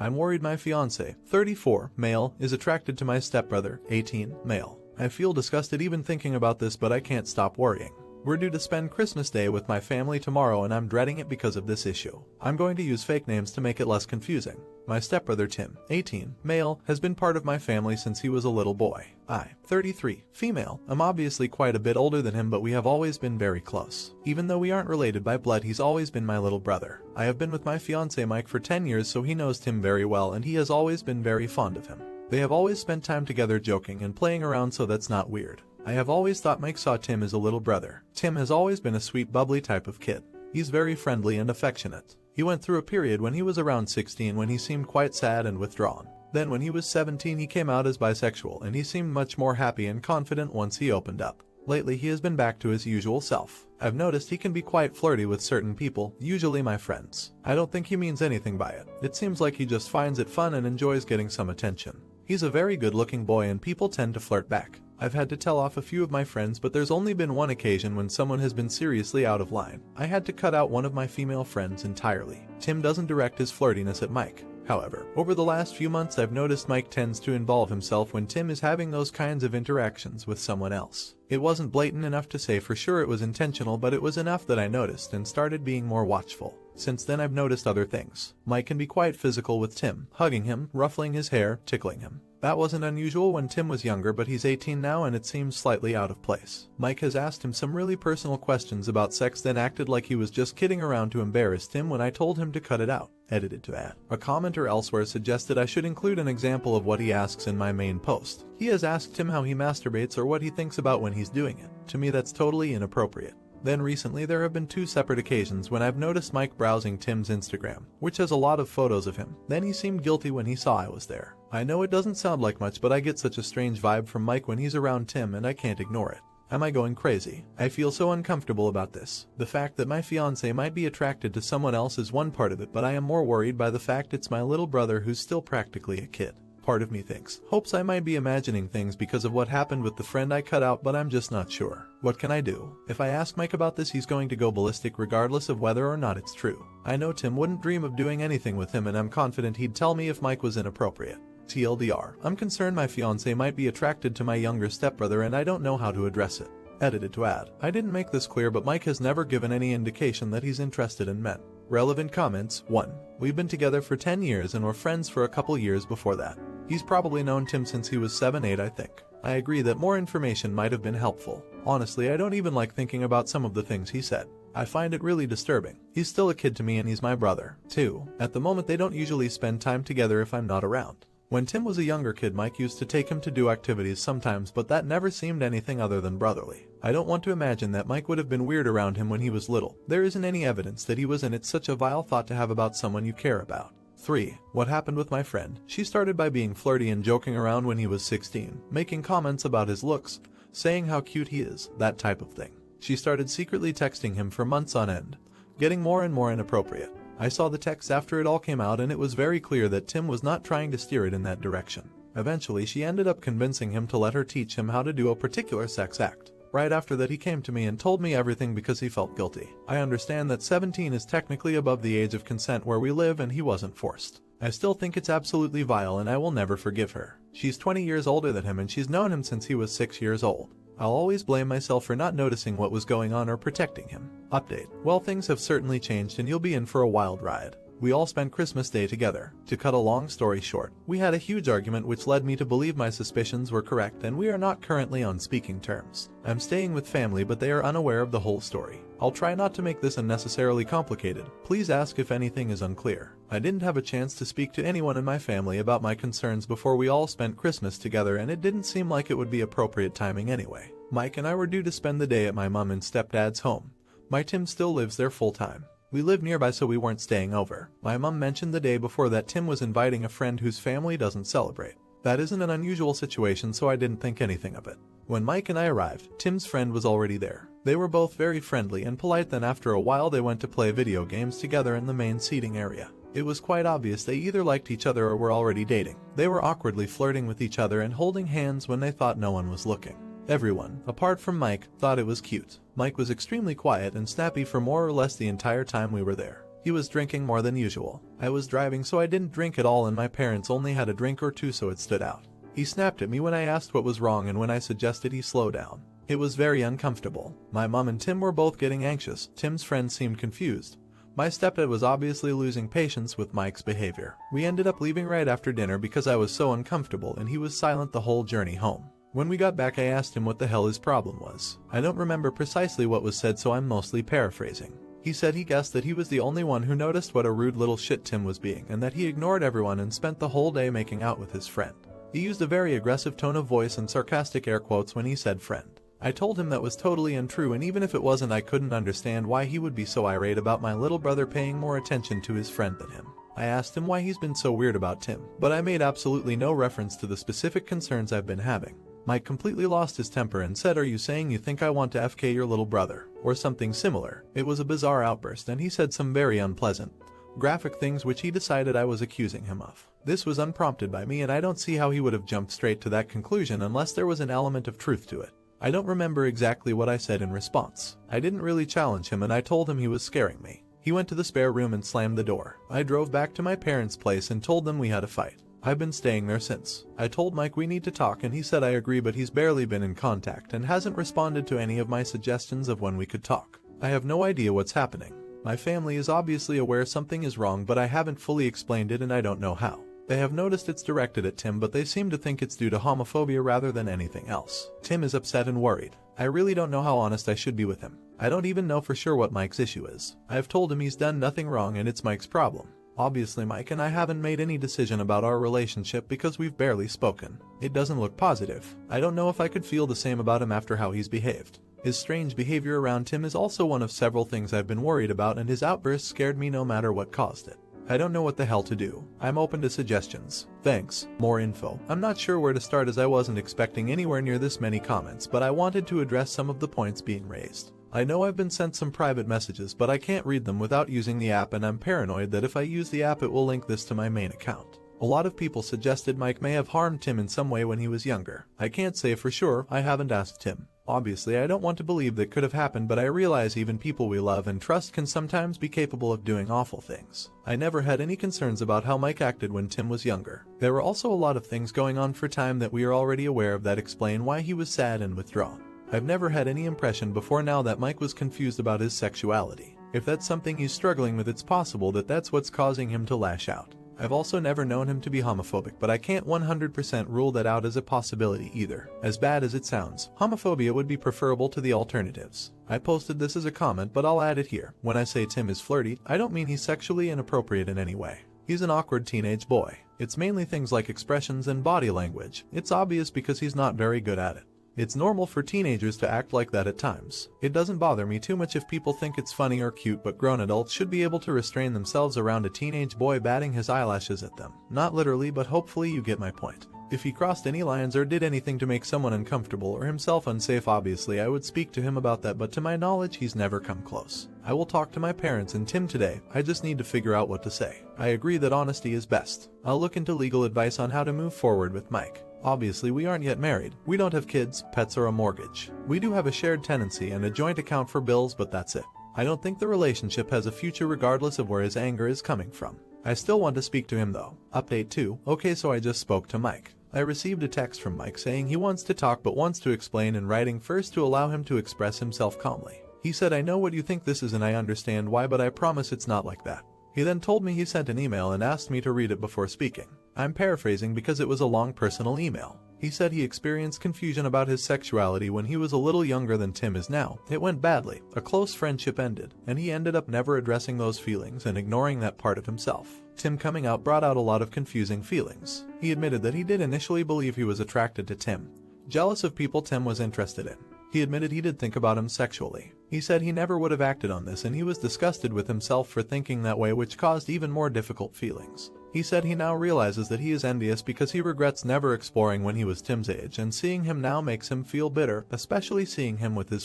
I'm worried my fiance, 34, male, is attracted to my stepbrother, 18, male. I feel disgusted even thinking about this, but I can't stop worrying. We're due to spend Christmas Day with my family tomorrow and I'm dreading it because of this issue. I'm going to use fake names to make it less confusing. My stepbrother Tim, 18, male, has been part of my family since he was a little boy. I, 33, female, am obviously quite a bit older than him, but we have always been very close. Even though we aren't related by blood, he's always been my little brother. I have been with my fiance Mike for 10 years, so he knows Tim very well and he has always been very fond of him. They have always spent time together joking and playing around, so that's not weird. I have always thought Mike saw Tim as a little brother. Tim has always been a sweet, bubbly type of kid. He's very friendly and affectionate. He went through a period when he was around 16 when he seemed quite sad and withdrawn. Then when he was 17 he came out as bisexual and he seemed much more happy and confident once he opened up. Lately he has been back to his usual self. I've noticed he can be quite flirty with certain people, usually my friends. I don't think he means anything by it. It seems like he just finds it fun and enjoys getting some attention. He's a very good-looking boy and people tend to flirt back. I've had to tell off a few of my friends, but there's only been one occasion when someone has been seriously out of line. I had to cut out one of my female friends entirely. Tim doesn't direct his flirtiness at Mike. However, over the last few months I've noticed Mike tends to involve himself when Tim is having those kinds of interactions with someone else. It wasn't blatant enough to say for sure it was intentional, but it was enough that I noticed and started being more watchful. Since then I've noticed other things. Mike can be quite physical with Tim, hugging him, ruffling his hair, tickling him. That wasn't unusual when Tim was younger, but he's 18 now and it seems slightly out of place. Mike has asked him some really personal questions about sex, then acted like he was just kidding around to embarrass Tim when I told him to cut it out. Edited to add. A commenter elsewhere suggested I should include an example of what he asks in my main post. He has asked Tim how he masturbates or what he thinks about when he's doing it. To me that's totally inappropriate. Then recently there have been two separate occasions when I've noticed Mike browsing Tim's Instagram, which has a lot of photos of him. Then he seemed guilty when he saw I was there. I know it doesn't sound like much, but I get such a strange vibe from Mike when he's around Tim and I can't ignore it. Am I going crazy? I feel so uncomfortable about this. The fact that my fiance might be attracted to someone else is one part of it, but I am more worried by the fact it's my little brother who's still practically a kid. Part of me hopes I might be imagining things because of what happened with the friend I cut out, but I'm just not sure. What can I do? If I ask Mike about this, he's going to go ballistic regardless of whether or not it's true. I know Tim wouldn't dream of doing anything with him and I'm confident he'd tell me if Mike was inappropriate. TLDR, I'm concerned my fiance might be attracted to my younger stepbrother and I don't know how to address it. Edited to add. I didn't make this clear, but Mike has never given any indication that he's interested in men. Relevant comments. 1. We've been together for 10 years and were friends for a couple years before that. He's probably known Tim since he was 7-8, I think. I agree that more information might have been helpful. Honestly, I don't even like thinking about some of the things he said. I find it really disturbing. He's still a kid to me and he's my brother. 2. At the moment they don't usually spend time together if I'm not around. When Tim was a younger kid, Mike used to take him to do activities sometimes, but that never seemed anything other than brotherly. I don't want to imagine that Mike would have been weird around him when he was little. There isn't any evidence that he was, and it's such a vile thought to have about someone you care about. 3. What happened with my friend? She started by being flirty and joking around when he was 16, making comments about his looks, saying how cute he is, that type of thing. She started secretly texting him for months on end, getting more and more inappropriate. I saw the texts after it all came out and it was very clear that Tim was not trying to steer it in that direction. Eventually she ended up convincing him to let her teach him how to do a particular sex act. Right after that he came to me and told me everything because he felt guilty. I understand that 17 is technically above the age of consent where we live and he wasn't forced. I still think it's absolutely vile and I will never forgive her. She's 20 years older than him and she's known him since he was 6 years old. I'll always blame myself for not noticing what was going on or protecting him. Update. Well, things have certainly changed and you'll be in for a wild ride. We all spent Christmas Day together. To cut a long story short, we had a huge argument which led me to believe my suspicions were correct and we are not currently on speaking terms. I'm staying with family but they are unaware of the whole story. I'll try not to make this unnecessarily complicated. Please ask if anything is unclear. I didn't have a chance to speak to anyone in my family about my concerns before we all spent Christmas together and it didn't seem like it would be appropriate timing anyway. Mike and I were due to spend the day at my mom and stepdad's home. My Tim still lives there full time. We live nearby so we weren't staying over. My mom mentioned the day before that Tim was inviting a friend whose family doesn't celebrate. That isn't an unusual situation, so I didn't think anything of it. When Mike and I arrived, Tim's friend was already there. They were both very friendly and polite, then after a while they went to play video games together in the main seating area. It was quite obvious they either liked each other or were already dating. They were awkwardly flirting with each other and holding hands when they thought no one was looking. Everyone, apart from Mike, thought it was cute. Mike was extremely quiet and snappy for more or less the entire time we were there. He was drinking more than usual. I was driving so I didn't drink at all and my parents only had a drink or two so it stood out. He snapped at me when I asked what was wrong and when I suggested he slow down. It was very uncomfortable. My mom and Tim were both getting anxious. Tim's friend seemed confused. My stepdad was obviously losing patience with Mike's behavior. We ended up leaving right after dinner because I was so uncomfortable and he was silent the whole journey home. When we got back I asked him what the hell his problem was. I don't remember precisely what was said so I'm mostly paraphrasing. He said he guessed that he was the only one who noticed what a rude little shit Tim was being and that he ignored everyone and spent the whole day making out with his friend. He used a very aggressive tone of voice and sarcastic air quotes when he said friend. I told him that was totally untrue and even if it wasn't I couldn't understand why he would be so irate about my little brother paying more attention to his friend than him. I asked him why he's been so weird about Tim, but I made absolutely no reference to the specific concerns I've been having. Mike completely lost his temper and said, "Are you saying you think I want to FK your little brother?" or something similar. It was a bizarre outburst and he said some very unpleasant, graphic things which he decided I was accusing him of. This was unprompted by me and I don't see how he would have jumped straight to that conclusion unless there was an element of truth to it. I don't remember exactly what I said in response. I didn't really challenge him and I told him he was scaring me. He went to the spare room and slammed the door. I drove back to my parents' place and told them we had a fight. I've been staying there since. I told Mike we need to talk and he said I agree but he's barely been in contact and hasn't responded to any of my suggestions of when we could talk. I have no idea what's happening. My family is obviously aware something is wrong but I haven't fully explained it and I don't know how. They have noticed it's directed at Tim but they seem to think it's due to homophobia rather than anything else. Tim is upset and worried. I really don't know how honest I should be with him. I don't even know for sure what Mike's issue is. I have told him he's done nothing wrong and it's Mike's problem. Obviously Mike and I haven't made any decision about our relationship because we've barely spoken. It doesn't look positive. I don't know if I could feel the same about him after how he's behaved. His strange behavior around Tim is also one of several things I've been worried about and his outbursts scared me no matter what caused it. I don't know what the hell to do. I'm open to suggestions. Thanks. More info. I'm not sure where to start as I wasn't expecting anywhere near this many comments but I wanted to address some of the points being raised. I know I've been sent some private messages but I can't read them without using the app and I'm paranoid that if I use the app it will link this to my main account. A lot of people suggested Mike may have harmed Tim in some way when he was younger. I can't say for sure, I haven't asked Tim. Obviously I don't want to believe that could have happened but I realize even people we love and trust can sometimes be capable of doing awful things. I never had any concerns about how Mike acted when Tim was younger. There were also a lot of things going on for time that we are already aware of that explain why he was sad and withdrawn. I've never had any impression before now that Mike was confused about his sexuality. If that's something he's struggling with it's possible that that's what's causing him to lash out. I've also never known him to be homophobic but I can't 100% rule that out as a possibility either. As bad as it sounds, homophobia would be preferable to the alternatives. I posted this as a comment but I'll add it here. When I say Tim is flirty, I don't mean he's sexually inappropriate in any way. He's an awkward teenage boy. It's mainly things like expressions and body language. It's obvious because he's not very good at it. It's normal for teenagers to act like that at times. It doesn't bother me too much if people think it's funny or cute but grown adults should be able to restrain themselves around a teenage boy batting his eyelashes at them. Not literally but hopefully you get my point. If he crossed any lines or did anything to make someone uncomfortable or himself unsafe obviously I would speak to him about that but to my knowledge he's never come close. I will talk to my parents and Tim today, I just need to figure out what to say. I agree that honesty is best. I'll look into legal advice on how to move forward with Mike. Obviously we aren't yet married. We don't have kids, pets or a mortgage. We do have a shared tenancy and a joint account for bills but that's it. I don't think the relationship has a future regardless of where his anger is coming from. I still want to speak to him though. Update 2. Okay so I just spoke to Mike. I received a text from Mike saying he wants to talk but wants to explain in writing first to allow him to express himself calmly. He said I know what you think this is and I understand why but I promise it's not like that. He then told me he sent an email and asked me to read it before speaking. I'm paraphrasing because it was a long personal email. He said he experienced confusion about his sexuality when he was a little younger than Tim is now. It went badly, a close friendship ended, and he ended up never addressing those feelings and ignoring that part of himself. Tim coming out brought out a lot of confusing feelings. He admitted that he did initially believe he was attracted to Tim, jealous of people Tim was interested in. He admitted he did think about him sexually. He said he never would have acted on this and he was disgusted with himself for thinking that way which caused even more difficult feelings. He said he now realizes that he is envious because he regrets never exploring when he was Tim's age and seeing him now makes him feel bitter, especially seeing him with his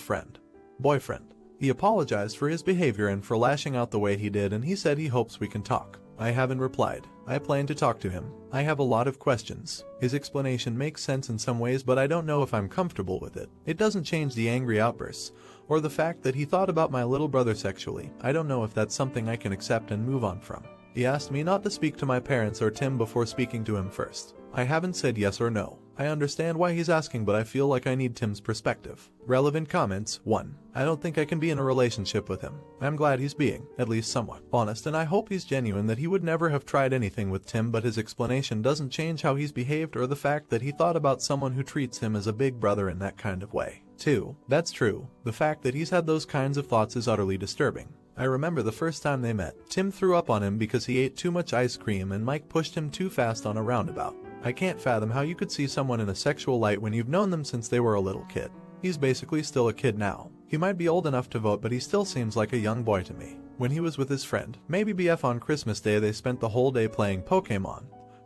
boyfriend. He apologized for his behavior and for lashing out the way he did and he said he hopes we can talk. I haven't replied. I plan to talk to him. I have a lot of questions. His explanation makes sense in some ways, but I don't know if I'm comfortable with it. It doesn't change the angry outbursts, or the fact that he thought about my little brother sexually. I don't know if that's something I can accept and move on from. He asked me not to speak to my parents or Tim before speaking to him first. I haven't said yes or no. I understand why he's asking, but I feel like I need Tim's perspective. Relevant comments. 1. I don't think I can be in a relationship with him. I'm glad he's being, at least somewhat, honest, and I hope he's genuine, that he would never have tried anything with Tim, but his explanation doesn't change how he's behaved or the fact that he thought about someone who treats him as a big brother in that kind of way. 2. That's true. The fact that he's had those kinds of thoughts is utterly disturbing. I remember the first time they met. Tim threw up on him because he ate too much ice cream and Mike pushed him too fast on a roundabout. I can't fathom how you could see someone in a sexual light when you've known them since they were a little kid. He's basically still a kid now. He might be old enough to vote, but he still seems like a young boy to me. When he was with his friend, maybe BF on Christmas Day, they spent the whole day playing Pokemon,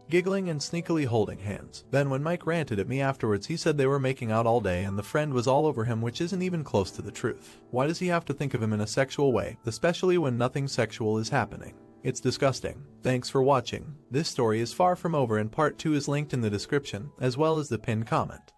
giggling and sneakily holding hands. Then when Mike ranted at me afterwards, he said they were making out all day and the friend was all over him, which isn't even close to the truth. Why does he have to think of him in a sexual way, especially when nothing sexual is happening? It's disgusting. Thanks for watching. This story is far from over and part 2 is linked in the description, as well as the pinned comment.